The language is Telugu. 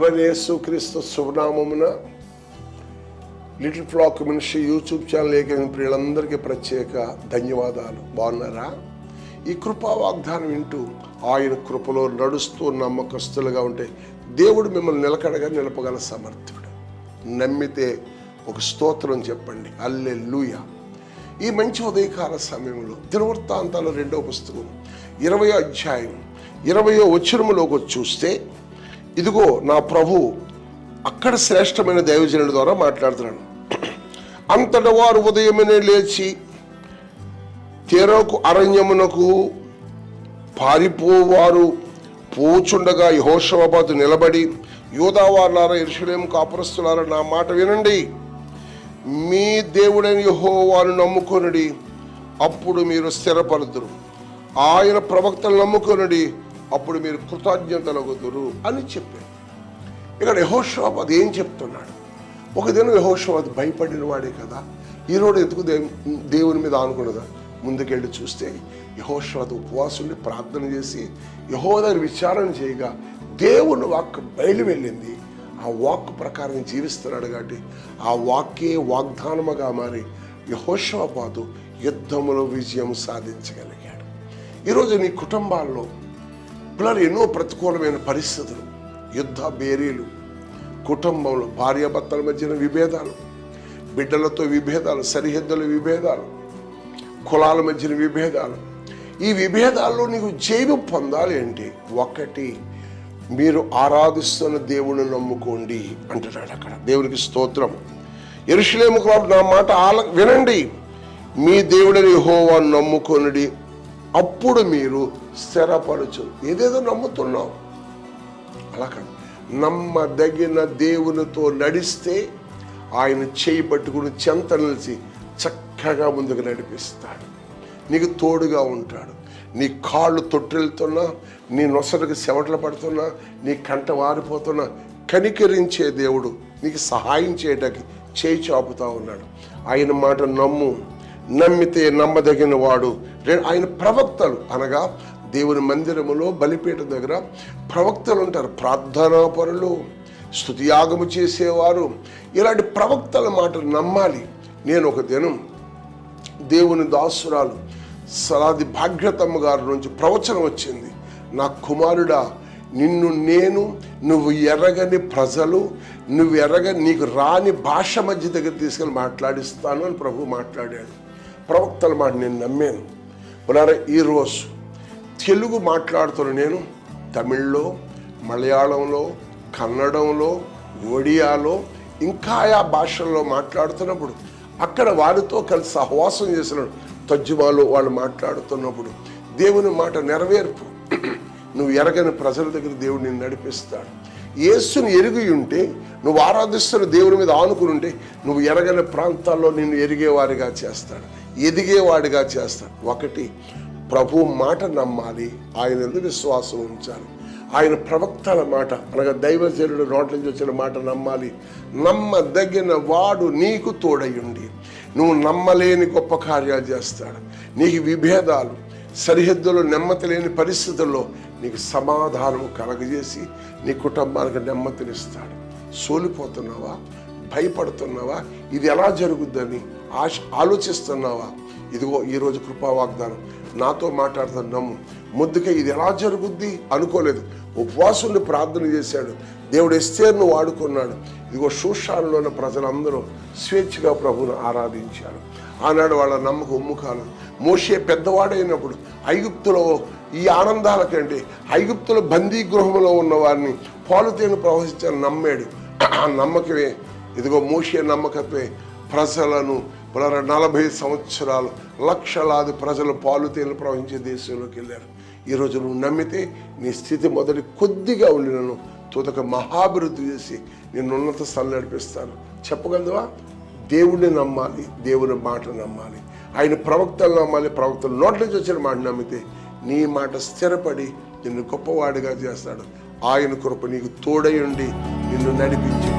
ప్రభువైన యేసుక్రీస్తు శుభనామమున Little Flock Ministry YouTube channel ఏకైన ప్రియులందరికీ ప్రత్యేక ధన్యవాదాలు. బాగున్నారా? ఈ కృపా వాగ్దానం వింటూ ఆయన కృపలో నడుస్తూ నమ్మకస్తులుగా ఉంటే దేవుడు మిమ్మల్ని నిలకడగా నిలపగల సమర్థుడు. నమ్మితే ఒక స్తోత్రం చెప్పండి. హల్లెలూయా. ఈ మంచి ఉదయకాల సమయంలో దినవృత్తాంతాల 2వ పుస్తకం 20వ అధ్యాయం 20వ వచనములోకి చూస్తే, ఇదిగో నా ప్రభు అక్కడ శ్రేష్టమైన దైవజనుల ద్వారా మాట్లాడుతున్నాడు. అంతటా వారు ఉదయమనే లేచి తెరకు అరణ్యమునకు పారిపోవారు పోచుండగా యెహోషువబాతు నిలబడి, యూదావారులారా, యెరూషలేము కాపురస్తులారా, నా మాట వినండి. మీ దేవుడైన యెహోవాను నమ్ముకొనుడి, అప్పుడు మీరు స్థిరపరుదురు. ఆయన ప్రవక్తలు నమ్ముకొనుడి, అప్పుడు మీరు కృతజ్ఞతలగుదురు అని చెప్పారు. ఇక్కడ యెహోషువబాతు ఏం చెప్తున్నాడు? ఒక దినం యెహోషువబాతు భయపడిన వాడే కదా, ఈరోజు ఎందుకు దేవుని మీద ఆనుకున్నదా? ముందుకెళ్ళి చూస్తే యెహోషువబాతు ఉపవాసుని ప్రార్థన చేసి యెహోవా దగ్గర విచారణ చేయగా దేవుని వాక్ బయలు వెళ్ళింది. ఆ వాక్ ప్రకారం జీవిస్తున్నాడు కాబట్టి ఆ వాక్యే వాగ్దానముగా మారి యెహోషువబాతు యుద్ధములో విజయం సాధించగలిగాడు. ఈరోజు నీ కుటుంబాల్లో పిల్లలు ఎన్నో ప్రతికూలమైన పరిస్థితులు, యుద్ధ బేరీలు, కుటుంబంలో భార్యాభర్తల మధ్యన విభేదాలు, బిడ్డలతో విభేదాలు, సరిహద్దుల విభేదాలు, కులాల మధ్యన విభేదాలు. ఈ విభేదాల్లో నీకు జయం పొందాలి అంటే ఒకటి, మీరు ఆరాధిస్తున్న దేవుని నమ్ముకోండి అంటున్నాడు అక్కడ. దేవునికి స్తోత్రం. యెరూషలేముకు నా మాట వినండి, మీ దేవుడని యెహోవాను నమ్ముకొనుడి, అప్పుడు మీరు స్థిరపరచు. ఏదేదో నమ్ముతున్నావు, అలా కాదు. నమ్మదగిన దేవునితో నడిస్తే ఆయన చేయి పట్టుకుని చెంత నిలిచి చక్కగా ముందుకు నడిపిస్తాడు. నీకు తోడుగా ఉంటాడు. నీ కాళ్ళు తొట్టిల్తున్నా, నీ నొసలకు చెమటలు పడుతున్నా, నీ కంట వారిపోతున్నా కనికరించే దేవుడు నీకు సహాయం చేయడానికి చేయి చాపుతా ఉన్నాడు. ఆయన మాట నమ్ము. నమ్మితే నమ్మదగిన వాడు. ఆయన ప్రవక్తలు అనగా దేవుని మందిరములో బలిపీఠ దగ్గర ప్రవక్తలు ఉంటారు, ప్రార్థనాపరులు, స్తుతియాగము చేసేవారు. ఇలాంటి ప్రవక్తల మాట నమ్మాలి. నేను ఒక దినం దేవుని దాసురాలు సలాది భాగ్యతమ్మ గారి నుంచి ప్రవచనం వచ్చింది. నా కుమారుడా, నువ్వు ఎరగని ప్రజలు, నీకు రాని భాష మధ్య దగ్గర తీసుకెళ్ళి మాట్లాడిస్తాను అని ప్రభు మాట్లాడాడు. ప్రవక్తల మాట నేను నమ్మాను. పునర ఈరోజు తెలుగు మాట్లాడుతున్న నేను తమిళ్లో, మలయాళంలో, కన్నడంలో, ఒడియాలో, ఇంకా ఆ భాషల్లో మాట్లాడుతున్నప్పుడు అక్కడ వారితో కలిసి సహవాసం చేసినాడు. తర్జుమాలో వాళ్ళు మాట్లాడుతున్నప్పుడు దేవుని మాట నెరవేర్పు. నువ్వు ఎరగని ప్రజల దగ్గర దేవుడు నిన్ను నడిపిస్తాడు. యేసుని ఎరిగి ఉంటే, నువ్వు ఆరాధిస్తున్న దేవుని మీద ఆనుకుని ఉంటే, నువ్వు ఎరగని ప్రాంతాల్లో నిన్ను ఎరిగేవాడిగా చేస్తాడు, ఎదిగేవాడిగా చేస్తాడు. ఒకటి, ప్రభు మాట నమ్మాలి, ఆయన ఎందుకు విశ్వాసం ఉంచాలి. ఆయన ప్రవక్తల మాట అనగా దైవజనుడు నోట్ల నుంచి వచ్చిన మాట నమ్మాలి. నమ్మదగిన వాడు నీకు తోడయుండి నువ్వు నమ్మలేని గొప్ప కార్యాలు చేస్తాడు. నీకు విభేదాలు, సరిహద్దులో నెమ్మది లేని పరిస్థితుల్లో నీకు సమాధానం కలగజేసి నీ కుటుంబానికి నెమ్మదినిస్తాడు. సోలిపోతున్నావా? భయపడుతున్నావా? ఇది ఎలా జరుగుద్దని ఆలోచిస్తున్నావా? ఇదిగో ఈరోజు కృపా వాగ్దానం నాతో మాట్లాడుతున్నాము. ముద్దుగా ఇది ఎలా జరుగుద్ది అనుకోలేదు. ఉపవాసుని ప్రార్థన చేశాడు. దేవుడు ఎస్తేర్ను వాడుకున్నాడు. ఇదిగో షూషానులో ఉన్న ప్రజలందరూ స్వేచ్ఛగా ప్రభువును ఆరాధించారు. ఆనాడు వాళ్ళ నమ్మకం ఉమ్ముకాలు. మోషే పెద్దవాడైనప్పుడు ఐగుప్తులో ఈ ఆనందాల కంటే ఐగుప్తులో బందీ గృహంలో ఉన్న వారిని పాలుతేను ప్రవహించాలని నమ్మాడు. ఆ నమ్మకమే, ఇదిగో మోషే నమ్మకత్వే ప్రజలను 40 సంవత్సరాలు లక్షలాది ప్రజలు పాలుతేను ప్రవహించే దేశంలోకి వెళ్ళారు. ఈరోజు నువ్వు నమ్మితే నీ స్థితి మొదటి కొద్దిగా ఉండినను తుదక మహాభివృద్ధి చేసి నేను ఉన్నత స్థలం నడిపిస్తాను. చెప్పగలదువా? దేవుడిని నమ్మాలి, దేవుని మాట నమ్మాలి, ఆయన ప్రవక్తలు నమ్మాలి. ప్రవక్తలు నోట్ల నుంచి వచ్చిన మాట నమ్మితే నీ మాట స్థిరపడి నిన్ను గొప్పవాడిగా చేస్తాడు. ఆయన కృప నీకు తోడై ఉండి నిన్ను నడిపించి